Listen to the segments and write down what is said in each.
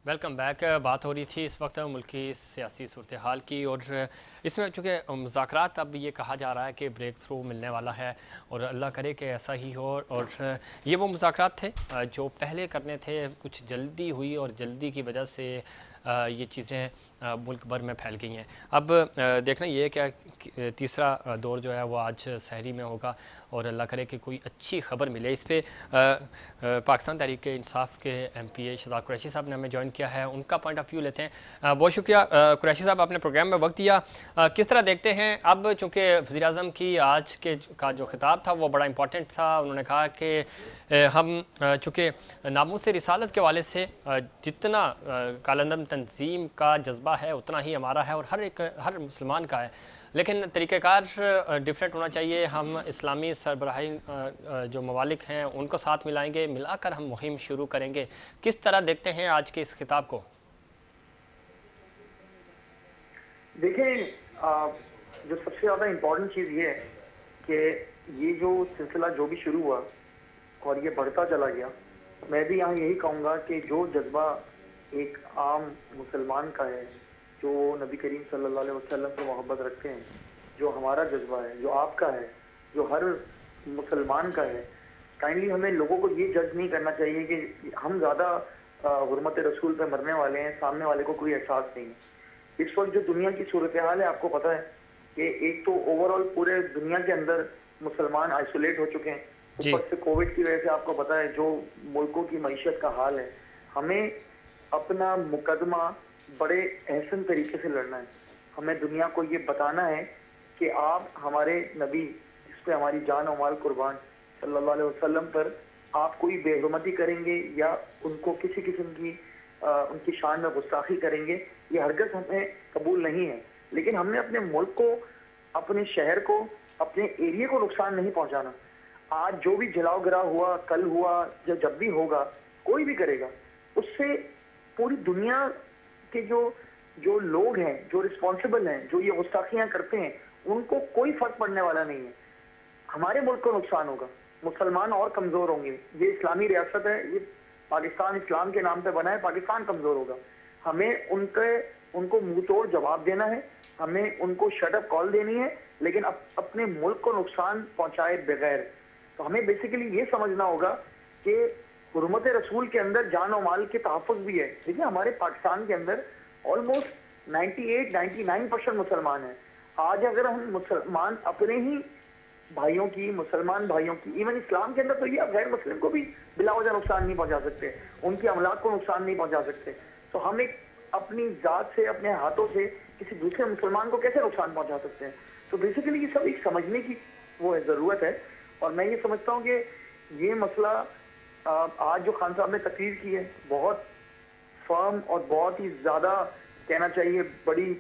Welcome back. बात हो रही थी इस वक्त मुल्क की सियासी सूरत हाल की, और इसमें चूँकि मुज़ाकरात अब ये कहा जा रहा है कि ब्रेक थ्रू मिलने वाला है, और अल्लाह करे कि ऐसा ही हो। और ये वो मुज़ाकरात थे जो पहले करने थे, कुछ जल्दी हुई और जल्दी की वजह से ये चीज़ें मुल्क भर में फैल गई हैं। अब देखना ये है कि तीसरा दौर जो है वो आज सहरी में होगा, और अल्लाह करे कि कोई अच्छी खबर मिले। इस पर पाकिस्तान तहरीक इंसाफ के MPA शहजाद कुरैशी साहब ने हमें ज्वाइन किया है, उनका पॉइंट ऑफ व्यू लेते हैं। बहुत शुक्रिया कुरैशी साहब, आपने प्रोग्राम में वक्त दिया। किस तरह देखते हैं अब, चूँकि वज़ीर आज़म की आज के का जो खिताब था वो बड़ा इंपॉर्टेंट था। उन्होंने कहा कि हम चूँकि नामूस रिसालत के हवाले से जितना कालंदम तंजीम का जज्बा है उतना ही हमारा है, और हर मुसलमान का है, लेकिन तरीक़ाकार डिफरेंट होना चाहिए। हम इस्लामी सरबराही जो ममालिक हैं उनको साथ मिलाएंगे, मिलाकर हम मुहिम शुरू करेंगे। किस तरह देखते हैं आज के इस खिताब को? देखें, जो सबसे ज़्यादा इम्पोर्टेंट चीज़ ये है कि ये जो सिलसिला जो भी शुरू हुआ और ये बढ़ता चला गया, मैं भी यहाँ यही कहूँगा कि जो जज्बा एक आम मुसलमान का है, जो नबी करीम सल्लल्लाहु अलैहि वसल्लम से मोहब्बत रखते हैं, जो हमारा जज्बा है, जो आपका है, जो हर मुसलमान का है, काइंडली हमें लोगों को ये जज नहीं करना चाहिए कि हम ज़्यादा हुर्मत रसूल पे मरने वाले हैं, सामने वाले को कोई एहसास नहीं है। इस वक्त जो दुनिया की सूरत हाल है, आपको पता है कि एक तो ओवरऑल पूरे दुनिया के अंदर मुसलमान आइसोलेट हो चुके हैं। जी। ऊपर से कोविड की वजह से आपको पता है जो मुल्कों की मईशत का हाल है। हमें अपना मुकदमा बड़े एहसन तरीके से लड़ना है। हमें दुनिया को ये बताना है कि आप हमारे नबी, जिस पे हमारी जान और माल कुर्बान, सल्लल्लाहु अलैहि वसल्लम पर आप कोई बेहुरमती करेंगे या उनको किसी किस्म की उनकी शान में गुस्ताखी करेंगे, ये हरगिज़ हमें कबूल नहीं है। लेकिन हमने अपने मुल्क को, अपने शहर को, अपने एरिया को नुकसान नहीं पहुंचाना। आज जो भी जलाव गिरा हुआ, कल हुआ, जब भी होगा, कोई भी करेगा, उससे पूरी दुनिया के जो जो लोग हैं, जो रिस्पॉन्सिबल हैं, जो ये गुस्ताखियां करते हैं, उनको कोई फर्क पड़ने वाला नहीं है। हमारे मुल्क को नुकसान होगा, मुसलमान और कमजोर होंगे। ये इस्लामी रियासत है, ये पाकिस्तान इस्लाम के नाम पे बना है, पाकिस्तान कमजोर होगा। हमें उनको मुंह तोड़ जवाब देना है, हमें उनको शट अप कॉल देनी है, लेकिन अपने मुल्क को नुकसान पहुंचाए बगैर। तो हमें बेसिकली ये समझना होगा कि हुर्मत रसूल के अंदर जान और माल के तहफ़्फ़ुज़ भी है। देखिए, हमारे पाकिस्तान के अंदर ऑलमोस्ट 98-99% मुसलमान हैं। आज अगर हम मुसलमान अपने ही भाइयों की, मुसलमान भाइयों की, इवन इस्लाम के अंदर तो ये आप गैर मुस्लिम को भी बिला वजह नुकसान नहीं पहुंचा सकते, उनकी अमलाक को नुकसान नहीं पहुंचा सकते। तो हम एक अपनी जात से, अपने हाथों से किसी दूसरे मुसलमान को कैसे नुकसान पहुंचा सकते हैं? तो बेसिकली ये सब एक समझने की वो है, जरूरत है। और मैं ये समझता हूँ कि ये मसला आज जो खान साहब ने तकरीर की है, बहुत फर्म और बहुत ही ज्यादा, कहना चाहिए, बड़ी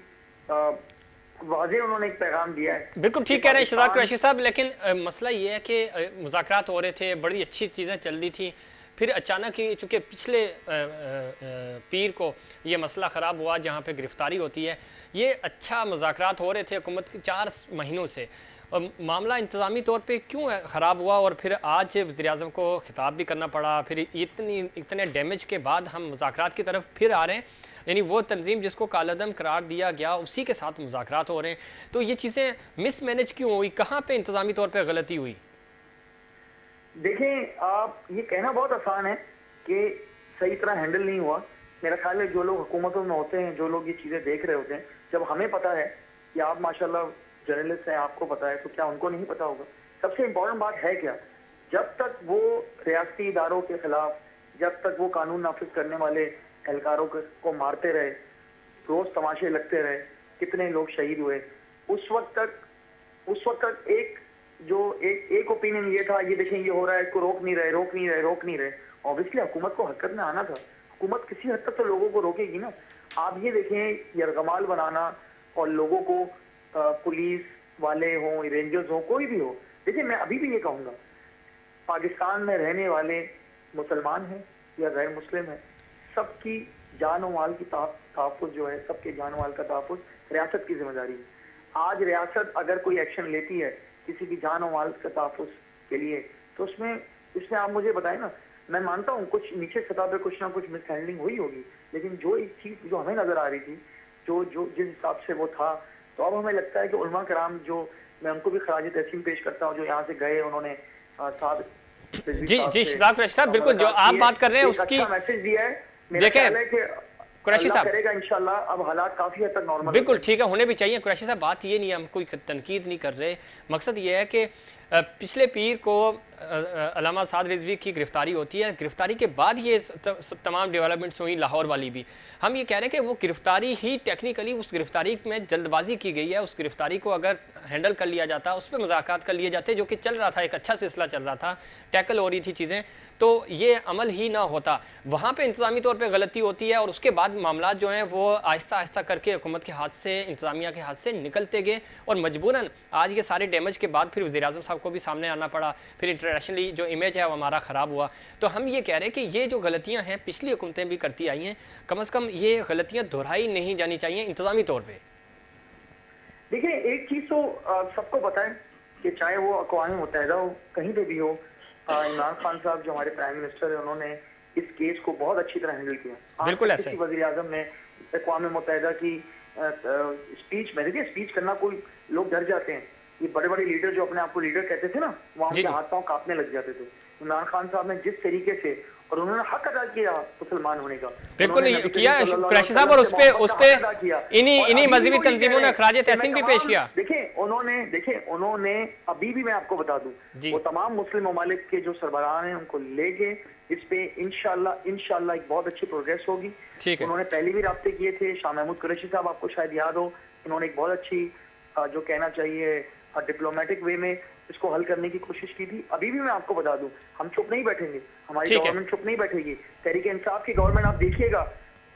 वाजे उन्होंने एक पैगाम दिया है बिल्कुल कि ठीक कह रहे हैं शहजाद पाकिस्तान। कुरैशी साहब, लेकिन मसला ये है कि मुज़ाकरात हो रहे थे, बड़ी अच्छी चीज़ें चल रही थी, फिर अचानक ही चूँकि पिछले पीर को ये मसला ख़राब हुआ जहाँ पे गिरफ्तारी होती है। ये अच्छा मुज़ाकरात हो रहे थे हुकूमत के 4 महीनों से, मामला इंतज़ामी तौर पे क्यों ख़राब हुआ, और फिर आज वज़ीर आज़म को खिताब भी करना पड़ा, फिर इतने डैमेज के बाद हम मुज़ाकरात की तरफ फिर आ रहे हैं। यानी वो तंजीम जिसको कालादम करार दिया गया उसी के साथ मुज़ाकरात हो रहे हैं। तो ये चीज़ें मिस मैनेज क्यों हुई, कहाँ पे इंतज़ामी तौर पे गलती हुई? देखें, आप ये कहना बहुत आसान है कि सही तरह हैंडल नहीं हुआ। मेरा ख्याल है जो लोग हुकूमतों में होते हैं, जो लोग ये चीज़ें देख रहे होते हैं, जब हमें पता है कि आप माशाल्लाह जर्नलिस्ट हैं, आपको पता है, तो क्या उनको नहीं पता होगा? सबसे इम्पोर्टेंट बात है क्या, जब तक वो रियासती इदारों के खिलाफ, जब तक वो कानून नाफिज करने वाले एहलकारों को मारते रहे, रोज तमाशे लगते रहे, कितने लोग शहीद हुए, उस वक्त तक एक ओपिनियन ये था, ये देखें ये हो रहा है, इसको रोक नहीं रहे, रोक नहीं रहे, रोक नहीं रहे। ऑब्वियसली हुकूमत को हरकत में आना था। हुकूमत किसी हद तक तो लोगों को रोकेगी ना। आप ये देखें, यरगमाल बनाना और लोगों को पुलिस वाले हों, रेंजर्स हों, कोई भी हो, देखिए मैं अभी भी ये कहूंगा, पाकिस्तान में रहने वाले मुसलमान हैं या गैर मुस्लिम हैं, सबकी जान और माल की तहफ़्फ़ुज़ जो है, सबके जान और माल का तहफ़्फ़ुज़ रियासत की जिम्मेदारी है। आज रियासत अगर कोई एक्शन लेती है किसी की जान और माल के तहफ़्फ़ुज़ के लिए, तो उसमें इसमें आप मुझे बताएं ना, मैं मानता हूँ कुछ नीचे सतह पे कुछ ना कुछ मिस हैंडलिंग हुई होगी, लेकिन जो एक चीज जो हमें नजर आ रही थी, जो जो जिस हिसाब से वो था, तो अब हमें लगता है कि उलमा कराम, जो मैं उनको भी खराज तहसीन पेश करता हूँ, जो यहाँ से गए, उन्होंने साहब रिजवी जी साहब जी, से शहजाद कुरैशी साहब, बिल्कुल जो मुलाकात आप की है, बात कर रहे हैं एक उसकी अच्छा मैसेज दिया है। मेरा देखें ख्याल है कि कुरैशी अल्लाह साहब, करेगा इंशाल्लाह अब हालात काफी हद तक नॉर्मल हो बिल्कुल जाएंगे। ठीक है, होने भी चाहिए कुरैशी साहब। बात ये नहीं है, हम कोई तनकीद नहीं कर रहे। मकसद ये है कि पिछले पीर को अल्लामा साद रिजवी की गिरफ्तारी होती है, गिरफ्तारी के बाद ये तमाम डेवलपमेंट्स हुई, लाहौर वाली भी। हम ये कह रहे हैं कि वो गिरफ्तारी ही टेक्निकली उस गिरफ्तारी में जल्दबाजी की गई है। उस गिरफ्तारी को अगर हैंडल कर लिया जाता, उस पर मुज़ाकरात कर लिए जाते, जो कि चल रहा था, एक अच्छा सिलसिला चल रहा था, टैकल हो रही थी चीज़ें, तो ये अमल ही ना होता। वहाँ पे इंतज़ामी तौर पे गलती होती है और उसके बाद मामला जो हैं वो आहिस्ता आहिस्ता करके हुकूमत के हाथ से, इंतज़ामिया के हाथ से निकलते गए और मजबूरन आज ये सारे डैमेज के बाद फिर वज़ीर आज़म साहब को भी सामने आना पड़ा, फिर इंटरनेशनली जो इमेज है वो हमारा ख़राब हुआ। तो हम ये कह रहे हैं कि ये जो गलतियाँ हैं पिछली हुकूमतें भी करती आई हैं, कम से कम ये गलतियाँ दोहराई नहीं जानी चाहिए इंतज़ामी तौर पर। देखिए एक चीज तो सबको पता है कि चाहे वो अक़वाम मुत्तहिदा हो, कहीं पे भी हो, इमरान खान साहब जो हमारे प्राइम मिनिस्टर है, उन्होंने इस केस को बहुत अच्छी तरह हैंडल किया। आज बिल्कुल तक ऐसे किसी वज़ीर आज़म ने अक़वाम मुत्तहिदा की स्पीच में, देखिए स्पीच करना कोई लोग डर जाते हैं, ये बड़े बड़े लीडर जो अपने आप को लीडर कहते थे ना, वहाँ जी उनके जी, हाथ पाँव कांपने लग जाते थे। इमरान खान साहब ने जिस तरीके से, और उन्होंने हक अदा किया मुसलमान होने का, बिल्कुल उन्होंने नबी किया करीम सल्लल्लाहु अलैहि कुरैशी साहब, वसल्लम और से मोहब्बत उस का पे हक अदा किया। इन्हीं और इन्हीं अभी भी मजहबी वो ये कह तंजीमों रहे ने हैं खराज कि मैं तहसीन भी पेश तमाम, किया। देखें उन्होंने अभी भी, मैं आपको बता दूं, जी वो तमाम मुस्लिम ममालिक के जो सरबराह हैं उनको लेके इस पे इंशाल्लाह एक बहुत अच्छी प्रोग्रेस होगी। ठीक है, उन्होंने पहले भी राब्ते किए थे, शाह महमूद कुरैशी साहब आपको शायद याद हो, इन्होंने एक बहुत अच्छी जो कहना चाहिए डिप्लोमेटिक वे में इसको हल करने की कोशिश की थी। अभी भी मैं आपको बता दूं, हम चुप नहीं बैठेंगे, हमारी ठीक है, गवर्नमेंट चुप नहीं बैठेगी। तहरीक इंसाफ की गवर्नमेंट आप देखिएगा,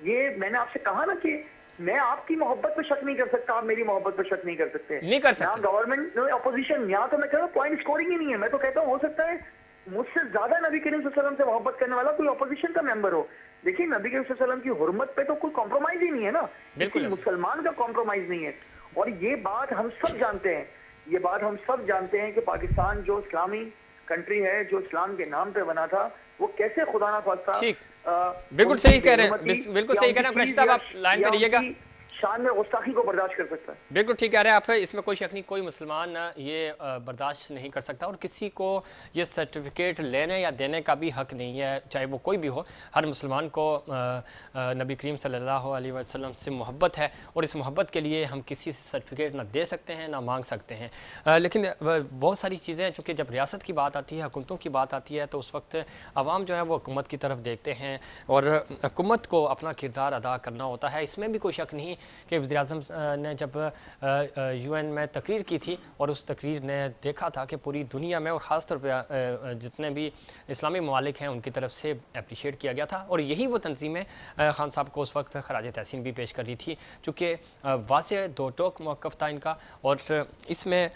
ये मैंने आपसे कहा ना कि मैं आपकी मोहब्बत पे शक नहीं कर सकता, आप मेरी मोहब्बत पे शक नहीं कर सकते। नहीं कर यहाँ सकते। गवर्नमेंट अपोजिशन, यहाँ तो मैं कह रहा हूँ पॉइंट स्कोरिंग ही नहीं है। मैं तो कहता हूँ हो सकता है मुझसे ज्यादा नबी करीम सल्लल्लाहु अलैहि वसल्लम से मोहब्बत करने वाला कोई अपोजिशन का मेंबर हो। देखिए नबी करीम सल्लल्लाहु अलैहि वसल्लम की हुर्मत पे तो कोई कॉम्प्रोमाइज ही नहीं है ना, बिल्कुल किसी ऐसे। मुसलमान का कॉम्प्रोमाइज नहीं है। और ये बात हम सब जानते हैं, ये बात हम सब जानते हैं कि पाकिस्तान जो इस्लामी कंट्री है, जो इस्लाम के नाम पे बना था, वो कैसे खुदा ना खास्ता ठीक, बिल्कुल उनकी सही कह रहे हैं, बेहुरमती बिल्कुल या सही कह उनकी रहे हैं कुरैशी चीज साहब, आप लाइन या पे रहिएगा। उनकी शान में गुस्ताखी को बर्दाश्त कर सकता है। बिल्कुल ठीक कह रहे हैं आप, इसमें कोई शक नहीं, कोई मुसलमान ये बर्दाश्त नहीं कर सकता और किसी को ये सर्टिफिकेट लेने या देने का भी हक नहीं है, चाहे वो कोई भी हो। हर मुसलमान को नबी करीम सल्लल्लाहु अलैहि वसल्लम से मोहब्बत है और इस मोहब्बत के लिए हम किसी से सर्टिफिकेट ना दे सकते हैं ना मांग सकते हैं। लेकिन बहुत सारी चीज़ें, चूँकि जब रियासत की बात आती है, हुकूमतों की बात आती है, तो उस वक्त आवाम जो है वो हुकूमत की तरफ देखते हैं और हुकूमत को अपना किरदार अदा करना होता है। इसमें भी कोई शक नहीं कि वज़ीर आज़म ने जब UN में तकरीर की थी और उस तकरीर ने देखा था कि पूरी दुनिया में और ख़ास तौर पर जितने भी इस्लामी ममालिक हैं उनकी तरफ से अप्रिशिएट किया गया था और यही वो तंजीमें ख़ान साहब को उस वक्त खराज तहसीन भी पेश कर रही थी, चूँकि वाज़ेह दो टोक मौक़िफ़ था इनका और इसमें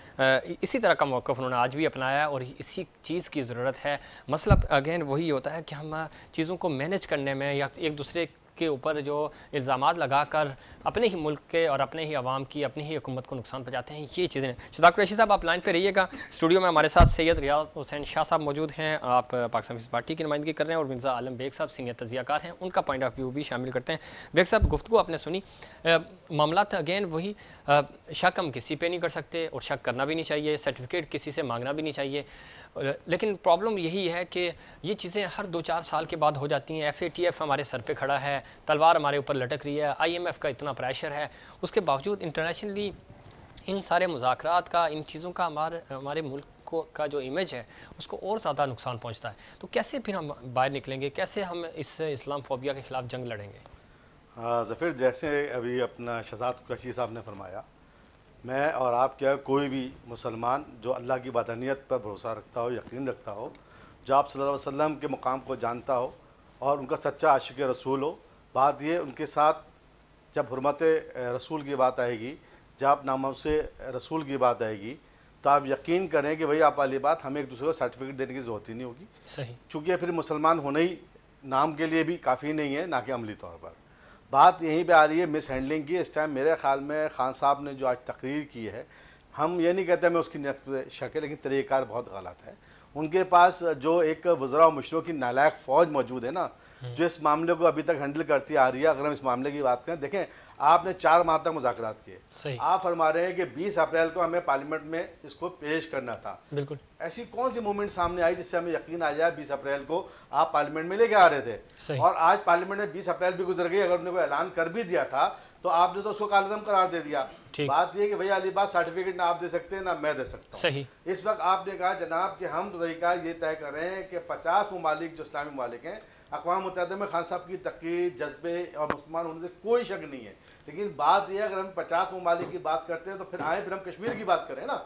इसी तरह का मौक़िफ़ उन्होंने आज भी अपनाया और इसी चीज़ की ज़रूरत है। मसला अगेन वही होता है कि हम चीज़ों को मैनेज करने में या एक दूसरे के ऊपर जो इल्ज़ामात लगाकर अपने ही मुल्क के और अपने ही अवाम की, अपनी ही हुकूमत को नुकसान पहुँचाते हैं, ये चीज़ें। शहजाद कुरैशी साहब आप लाइन पे रहिएगा। स्टूडियो में हमारे साथ सैयद रियाज हुसैन शाह साहब मौजूद हैं, आप पाकिस्तान पीपल्स पार्टी की नुमाइंदगी कर रहे हैं और मिर्ज़ा आलम बेग साहब सीनियर तजियाकार हैं, उनका पॉइंट ऑफ व्यू भी शामिल करते हैं। बेग साहब गुफ्तगू आपने सुनी, मामला अगेन वही, शक हम किसी पे नहीं कर सकते और शक करना भी नहीं चाहिए, सर्टिफिकेट किसी से मांगना भी नहीं चाहिए, लेकिन प्रॉब्लम यही है कि ये चीज़ें हर 2-4 साल के बाद हो जाती हैं। FATF हमारे सर पे खड़ा है, तलवार हमारे ऊपर लटक रही है, IMF का इतना प्रेशर है, उसके बावजूद इंटरनेशनली इन सारे मुज़ाकरात का, इन चीज़ों का हमारे मुल्क को का जो इमेज है उसको और ज़्यादा नुकसान पहुँचता है। तो कैसे फिर हम बाहर निकलेंगे, कैसे हम इस इस्लाम फोबिया के ख़िलाफ़ जंग लड़ेंगे? हाँ ज़फ़र, जैसे अभी अपना शहजाद कुरैशी साहब ने फरमाया, मैं और आप क्या कोई भी मुसलमान जो अल्लाह की वहदानियत पर भरोसा रखता हो, यकीन रखता हो, जो आप सल्लल्लाहु अलैहि वसल्लम के मुकाम को जानता हो और उनका सच्चा आशिक रसूल हो, बात ये उनके साथ जब हुर्मत रसूल की बात आएगी, जब नामों से रसूल की बात आएगी, तो आप यकीन करें कि भाई आप वाली बात हमें एक दूसरे को सर्टिफिकेट देने की ज़रूरत ही नहीं होगी। सही, चूँकि फिर मुसलमान होने ही नाम के लिए भी काफ़ी नहीं है, ना कि अमली तौर पर। बात यहीं पे आ रही है मिस हैंडलिंग की। इस टाइम मेरे ख्याल में खान साहब ने जो आज तकरीर की है, हम ये नहीं कहते मैं उसकी नीयत पे शक है, लेकिन तरीक़ाकार बहुत गलत है। उनके पास जो एक वज़रा मुशरों की नालायक फ़ौज मौजूद है ना, जो इस मामले को अभी तक हैंडल करती आ रही है। अगर हम इस मामले की बात करें, देखें आपने 4 माह तक मुज़ाकरात किए, आप फरमा रहे हैं कि 20 अप्रैल को हमें पार्लियामेंट में इसको पेश करना था। बिल्कुल ऐसी कौन सी मूवमेंट सामने आई जिससे हमें यकीन आ जाए 20 अप्रैल को आप पार्लियामेंट में लेके आ रहे थे, और आज पार्लियामेंट में 20 अप्रैल भी गुजर गई, अगर उन्होंने कोई ऐलान कर भी दिया था तो आपने तो उसको कालदम करार दे दिया। बात यह कि भैया अली बात सर्टिफिकेट ना आप दे सकते हैं ना मैं दे सकता हूँ। सही इस वक्त आपने कहा जनाब कि हम तरीका ये तय कर रहे हैं कि 50 ममालिक जो इस्लामी ममालिक हैं, अक़वाम मुत्तहिदा में खान साहब की तक़ीद, जज्बे और मुसलमान होने से कोई शक नहीं है, लेकिन बात यह है अगर हम 50 ममालिक की बात करते हैं तो फिर आए फिर हम कश्मीर की बात करें ना।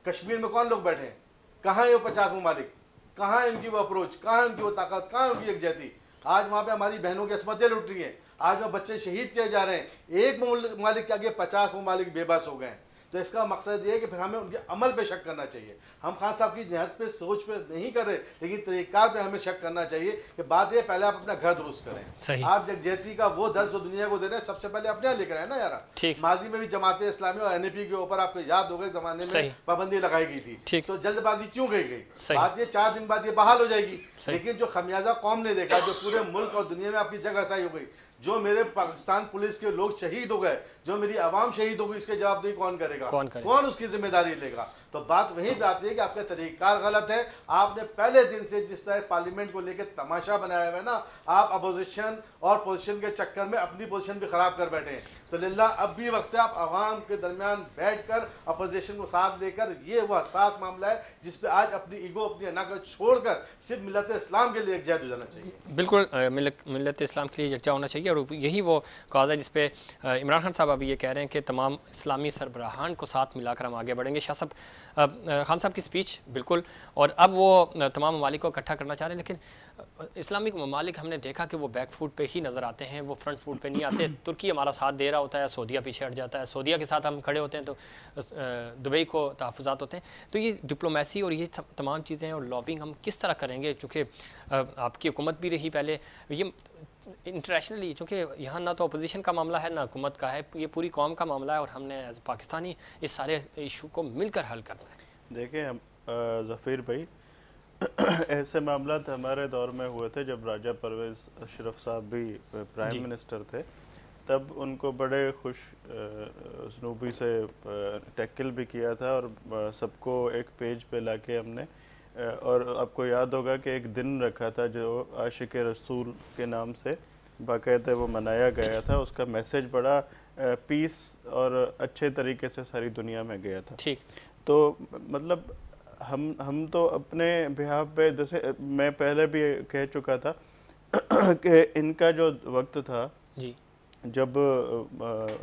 कश्मीर में कौन लोग बैठे हैं, कहाँ है वो 50 ममालिक, कहाँ है उनकी वो अप्रोच, कहाँ है उनकी वो ताकत, कहाँ है उनकी यकजहती। आज वहाँ पे हमारी बहनों की असमतें लुट रही हैं, आज वहाँ बच्चे शहीद किए जा रहे हैं, एक ममालिक के आगे 50 ममालिक बेबस हो गए हैं। तो इसका मकसद ये है कि फिर हमें उनके अमल पे शक करना चाहिए। हम खान साहब की नियत पे, सोच पे नहीं कर रहे, लेकिन तरीक़ार पे हमें शक करना चाहिए कि बात ये पहले आप अपना घर दुरुस्त करें। आप यकजहती का वो दर्ज जो दुनिया को दे रहे हैं सबसे पहले अपने यहाँ लेकर आए ना यार। माजी में भी जमात इस्लामी और NAP के ऊपर आपको याद होगा जमाने में पाबंदी लगाई गई थी, तो जल्दबाजी क्यों गई? बात ये 4 दिन बाद ये बहाल हो जाएगी, लेकिन जो खमियाजा कौम ने देखा, जो पूरे मुल्क और दुनिया में आपकी जगह असाई हो गई, जो मेरे पाकिस्तान पुलिस के लोग शहीद हो गए, जो मेरी आवाम शहीद हो गई, इसके जवाबदेही कौन करेगा? कौन उसकी जिम्मेदारी लेगा? तो बात वहीं पे आती है कि आपका तरीक़ार गलत है। आपने पहले दिन से जिस तरह पार्लियामेंट को लेकर तमाशा बनाया हुआ है ना, आप अपोजिशन और पोजीशन के चक्कर में अपनी पोजीशन भी खराब कर बैठे हैं। तो लिल्ला अब भी वक्त है आप आवाम के दरमियान बैठकर अपोजिशन को साथ लेकर, ये वो हसास मामला है जिस पे आज अपनी ईगो, अपनी अनाकत छोड़कर सिर्फ मिल्लत इस्लाम के लिए एकजुट हो जाना चाहिए। बिल्कुल मिल्लत इस्लाम के लिए एकजुट होना चाहिए, और यही वो कॉज है जिस पे इमरान खान साहब अभी ये कह रहे हैं कि तमाम इस्लामी सरबराहान को साथ मिलाकर हम आगे बढ़ेंगे। शाह साहब, खान साहब की स्पीच बिल्कुल, और अब वो तमाम ममालिक को इकट्ठा करना चाह रहे हैं, लेकिन इस्लामिक ममालिक हमने देखा कि वो बैक फुट पे ही नज़र आते हैं, वो फ्रंट फुट पे नहीं आते। तुर्की हमारा साथ दे रहा होता है, सऊदीया पीछे हट जाता है, सऊदीया के साथ हम खड़े होते हैं तो दुबई को तहफ़्फ़ुज़ात होते हैं। तो ये डिप्लोमेसी और ये तमाम चीज़ें और लॉबिंग हम किस तरह करेंगे, चूँकि आपकी हुकूमत भी रही पहले, ये इंटरनेशनली, चूँकि यहाँ ना तो अपोजिशन का मामला है ना हुकूमत का है, ये पूरी कौम का मामला है, और हमने एज पाकिस्तानी इस सारे इशू को मिलकर हल करना है। देखिए ज़फ़ीर भाई, ऐसे मामला हमारे दौर में हुए थे जब राजा परवेज़ अशरफ साहब भी प्राइम मिनिस्टर थे, तब उनको बड़े खुश उसनूबी से टैकल भी किया था, और सबको एक पेज पे लाके हमने, और आपको याद होगा कि एक दिन रखा था जो आशिक रसूल के नाम से बाकायदा वो मनाया गया था। उसका मैसेज बड़ा पीस और अच्छे तरीके से सारी दुनिया में गया था। ठीक, तो मतलब हम तो अपने बिहाफ पे, जैसे मैं पहले भी कह चुका था कि इनका जो वक्त था जी, जब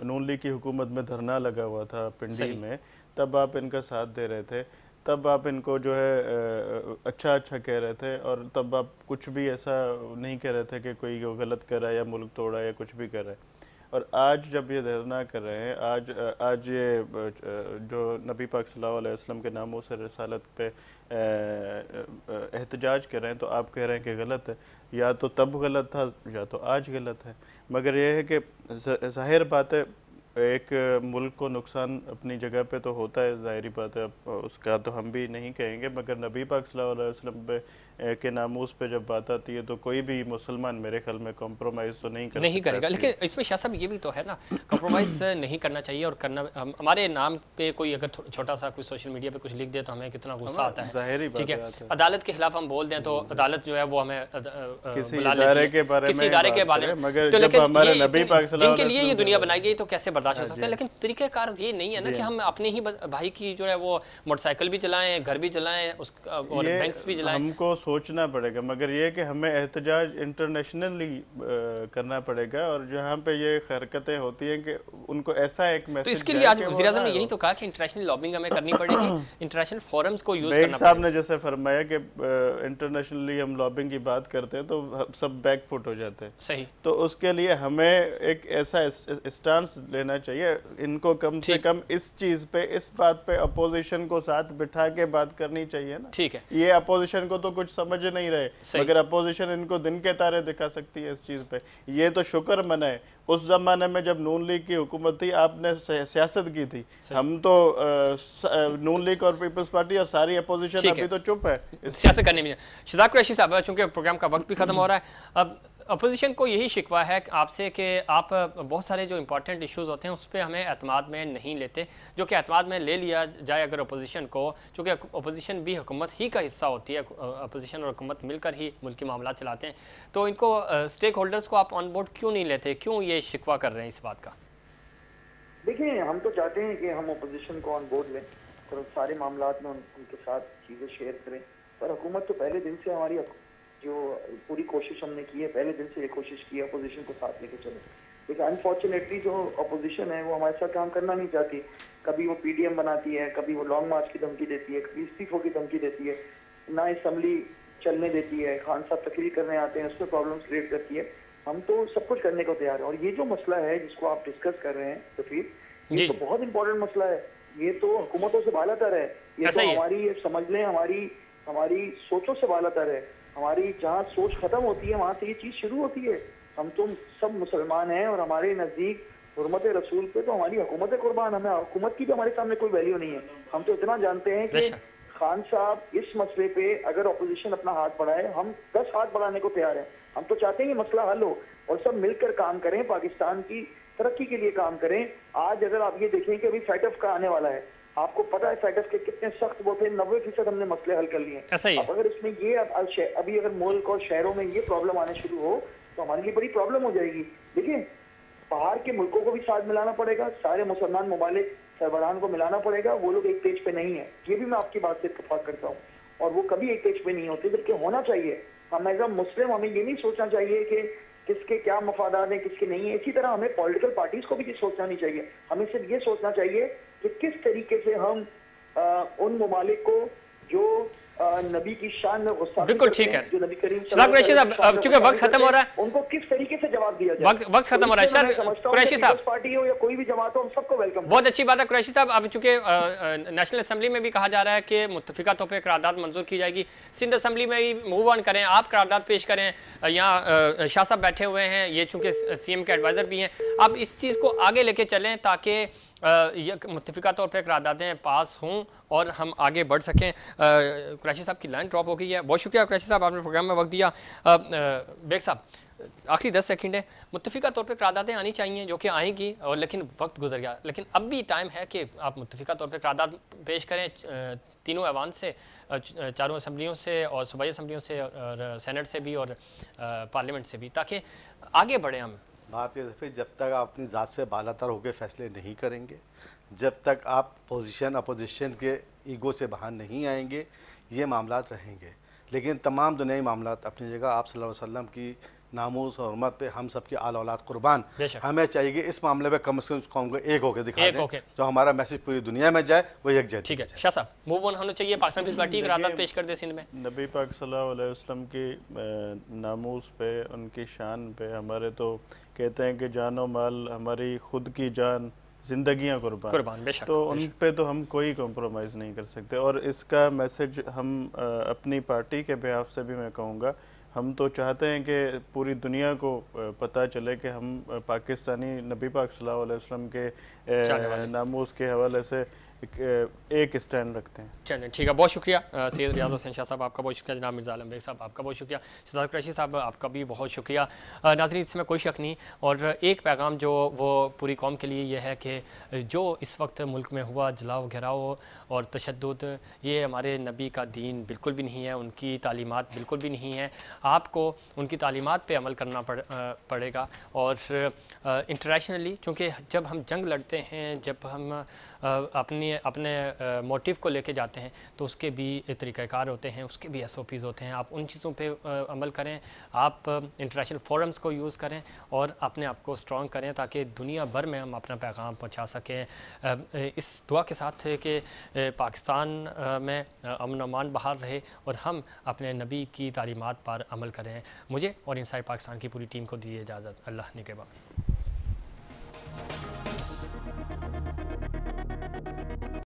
नून लीग की हुकूमत में धरना लगा हुआ था पिंडी में, तब आप इनका साथ दे रहे थे, तब आप इनको जो है अच्छा कह रहे थे, और तब आप कुछ भी ऐसा नहीं कह रहे थे कि कोई गलत कर रहा है या मुल्क तोड़ा या कुछ भी कर रहा है। और आज जब ये धरना कर रहे हैं, आज ये जो नबी पाक सल्लल्लाहु अलैहि वसल्लम के नामों से रिसालत पे एहतजाज कर रहे हैं, तो आप कह रहे हैं कि गलत है। या तो तब गलत था या तो आज गलत है। मगर ये है कि ज़ाहिर बात है, एक मुल्क को नुकसान अपनी जगह पे तो होता है, ज़ाहिरी बात है, उसका तो हम भी नहीं कहेंगे। मगर नबी पाक सल्लल्लाहु अलैहि वसल्लम पे के नामूस पे जब बात आती है तो कोई भी मुसलमान मेरे ख्याल में कॉम्प्रोमाइज़ तो नहीं करेगा। लेकिन इसमें शाह साहब ये भी तो है ना, कॉम्प्रोमाइज़ नहीं करना चाहिए, और करना हमारे नाम पे कोई अगर छोटा सा कुछ सोशल मीडिया पे कुछ लिख दे तो हमें कितना गुस्सा आता है। ठीक है, अदालत के खिलाफ हम बोल दें तो अदालत जो है वो हमें किसी इदारे के बारे में, मगर जब हमारे नबी पाक सल्लल्लाहु अलैहि वसल्लम जिनके लिए ये दुनिया बनाई गई तो कैसे बर्दाश्त हो सकता है। लेकिन तरीक़ाकार ये नहीं है ना कि हम अपने ही भाई की जो है वो मोटरसाइकिल भी चलाएं, घर भी चलाएं, और बैंक्स भी चलाएं। हमको सोचना पड़ेगा, मगर ये कि हमें एहतजाज इंटरनेशनली करना पड़ेगा, और जहाँ पे ये हरकतें होती हैं कि उनको ऐसा एक मैसेज, तो इसके लिए आज वज़ीर-ए-आज़म ने यही तो कहा कि इंटरनेशनल लॉबिंग हमें करनी पड़ेगी, इंटरनेशनल फोरम्स को यूज़ करना पड़ेगा। साहब ने जैसे फरमाया कि इंटरनेशनली हम लॉबिंग की बात करते हैं तो सब बैक फुट हो जाते हैं। सही, तो उसके लिए हमें एक ऐसा स्टांस लेना चाहिए, इनको कम से कम इस चीज़ पे, इस बात पे अपोजिशन को साथ बिठा के बात करनी चाहिए ना। ठीक है, ये अपोजिशन को तो कुछ समझ नहीं रहे, मगर अपोजिशन इनको दिन के तारे दिखा सकती है इस चीज़ पे। ये तो शुक्र मनाए उस जमाने में जब नून लीग की हुकूमत थी, आपने सियासत की थी। हम तो नून लीग और पीपल्स पार्टी और सारी अपोजिशन अभी तो चुप है सियासत करने में। शहजाद कुरैशी साहब, चूंकि प्रोग्राम का वक्त भी खत्म हो रहा है, अब अपोजिशन को यही शिकवा है आपसे कि आप बहुत सारे जो इंपॉर्टेंट इश्यूज़ होते हैं उस पर हमें एतमाद में नहीं लेते, जो कि एतमाद में ले लिया जाए अगर अपोजिशन को, चूँकि अपोजिशन भी हुकूमत ही का हिस्सा होती है, अपोजिशन और हुकूमत मिलकर ही मुल्की मामला चलाते हैं, तो इनको स्टेक होल्डर्स को आप ऑन बोर्ड क्यों नहीं लेते, क्यों ये शिकवा कर रहे हैं इस बात का? देखिए, हम तो चाहते हैं कि हम अपोजिशन को ऑन बोर्ड लें और सारे मामला में उनके साथ चीज़ें शेयर करें, पर हुकूमत तो पहले दिन से हमारी जो पूरी कोशिश हमने की है, पहले दिन से ये कोशिश की है अपोजिशन को साथ लेके चले। लेकिन अनफॉर्चुनेटली जो अपोजिशन है वो हमारे साथ काम करना नहीं चाहती। कभी वो पीडीएम बनाती है, कभी वो लॉन्ग मार्च की धमकी देती है, कभी इस्तीफों की धमकी देती है, ना असम्बली चलने देती है, खान साहब तकरीर करने आते हैं उसमें प्रॉब्लम क्रिएट करती है। हम तो सब कुछ करने को तैयार है। और ये जो मसला है जिसको आप डिस्कस कर रहे हैं सफीर, ये तो बहुत इंपॉर्टेंट मसला है। ये तो हुकूमतों से बालातर है। ये तो हमारी समझ लें हमारी सोचों से बालातर है। हमारी जहाँ सोच खत्म होती है वहां से ये चीज शुरू होती है। हम तो सब मुसलमान हैं और हमारे नजदीक हुर्मत रसूल पे तो हमारी हुकूमत कुर्बान। हमें हुकूमत की भी हमारे सामने कोई वैल्यू नहीं है। हम तो इतना जानते हैं कि खान साहब इस मसले पे अगर अपोजिशन अपना हाथ बढ़ाए, हम 10 हाथ बढ़ाने को तैयार हैं। हम तो चाहते हैं कि मसला हल हो और सब मिलकर काम करें, पाकिस्तान की तरक्की के लिए काम करें। आज अगर आप ये देखें कि अभी फैटफ का आने वाला है, आपको पता है फैटफ के कितने सख्त वो थे, 90% हमने मसले हल कर लिए। अब अगर इसमें ये अभी अगर मुल्क और शहरों में ये प्रॉब्लम आने शुरू हो तो हमारे लिए बड़ी प्रॉब्लम हो जाएगी। देखिए, बाहर के मुल्कों को भी साथ मिलाना पड़ेगा, सारे मुसलमान ममालिक सरबराहान को मिलाना पड़ेगा। वो लोग एक पेज पे नहीं है, ये भी मैं आपकी बात से इत्तेफाक करता हूँ, और वो कभी एक पेज पे नहीं होते, जबकि होना चाहिए। हम एज अ मुस्लिम हमें ये नहीं सोचना चाहिए कि किसके क्या मफादात हैं, किसके नहीं है। इसी तरह हमें पॉलिटिकल पार्टीज को भी ये सोचना नहीं चाहिए। हमें सिर्फ ये सोचना चाहिए कि किस तरीके से हम उन ममालिक को जो नबी की शान में गुस्सा बिल्कुल ठीक है, जो नबी करीम अब चूंकि वक्त खत्म हो रहा है, उनको किस तरीके से जवाब दिया जाए। वक्त खत्म हो रहा है सर। कुरैशी साहब, पार्टी हो या कोई भी जमात हो, हम सबको वेलकम। बहुत अच्छी बात है कुरैशी साहब। अब चूंकि नेशनल असेंबली में भी कहा जा रहा है कि मुत्तफिका तौर पर करारदाद मंजूर की जाएगी, सिंध असेंबली में भी मूव ऑन करें, आप करारदाद पेश करें। यहाँ शाह साहब बैठे हुए हैं, ये चूंकि सीएम के एडवाइजर भी हैं, आप इस चीज़ को आगे लेके चलें ताकि मुत्तफिका तौर पर करारदादें पास हों और हम आगे बढ़ सकें। कुरैशी साहब की लाइन ड्रॉप हो गई है। बहुत शुक्रिया कुरैशी साहब, आपने प्रोग्राम में वक्त दिया। बेग साहब, आखिरी 10 सेकंड है। मुत्तफिका तौर पे करारदादें आनी चाहिए, जो कि आएंगी, और लेकिन वक्त गुजर गया। लेकिन अब भी टाइम है कि आप मुत्तफिका तौर पे करारदाद पेश करें, तीनों ऐवान से, चारों असम्बलियों से और सूबाई असम्बलियों से और सेनेट से भी और पार्लियामेंट से भी, ताकि आगे बढ़ें हम। बात ये फिर जब तक आप अपनी ज़ात से बालातर होकर फैसले नहीं करेंगे, जब तक आप अपोजिशन के ईगो से बाहर नहीं आएंगे, ये मामलात रहेंगे। लेकिन तमाम दुनियाई मामलात अपनी जगह, आप सल्लल्लाहु अलैहि वसल्लम की नामूस और हुर्मत पे हम सबकी आल औलाद कुर्बान। हमें चाहिए कि इस मामले पे कम से कम को एक होकर दिखा दें, जो हमारा मैसेज पूरी दुनिया में जाए, वो एक जाए। ठीक है शाह साहब, मूव ऑन होना चाहिए। पाकिस्तान पीपल्स पार्टी करारदाद पेश कर दे सिंध में। नबी पाक सल्लल्लाहु अलैहि वसल्लम की नामूस पे, उनकी शान पे हमारे तो कहते हैं कि जानो माल, हमारी खुद की जान, जिंदगियां कुर्बान। बेशक, तो उन पे तो हम कोई कॉम्प्रोमाइज़ नहीं कर सकते। और इसका मैसेज हम अपनी पार्टी के बिहाफ से भी मैं कहूँगा, हम तो चाहते हैं कि पूरी दुनिया को पता चले कि हम पाकिस्तानी नबी पाक सल्लल्लाहु अलैहि वसल्लम के नामूस के हवाले से एक स्टैंड रखते हैं। चलिए ठीक है, बहुत शुक्रिया सैयद रियाज हुसैन शाह साहब, आपका बहुत शुक्रिया। जनाब मिर्ज़ा आलम बेग साहब, आपका बहुत शुक्रिया। शहजाद कुरैशी साहब, आपका भी बहुत शुक्रिया। नाज़रीन, इसमें कोई शक नहीं, और एक पैगाम जो वो पूरी कौम के लिए यह है कि जो इस वक्त मुल्क में हुआ जलाओ घेराव और तशद्दुद, ये हमारे नबी का दीन बिल्कुल भी नहीं है, उनकी तालीमात बिल्कुल भी नहीं है। आपको उनकी तालीमात पे अमल करना पड़ेगा। और इंटरनेशनली, चूँकि जब हम जंग लड़ते हैं, जब हम अपने मोटिव को लेके जाते हैं, तो उसके भी तरीक़ाकार होते हैं, उसके भी SOPs होते हैं। आप उन चीज़ों पे अमल करें, आप इंटरनेशनल फोरम्स को यूज़ करें और अपने आप को स्ट्रॉन्ग करें, ताकि दुनिया भर में हम अपना पैगाम पहुंचा सकें। इस दुआ के साथ कि पाकिस्तान में अमन अमान बहाल रहे और हम अपने नबी की तालीमात पर अमल करें। मुझे और इनसाइड पाकिस्तान की पूरी टीम को दीजिए इजाज़त। अल्लाह निगहबान।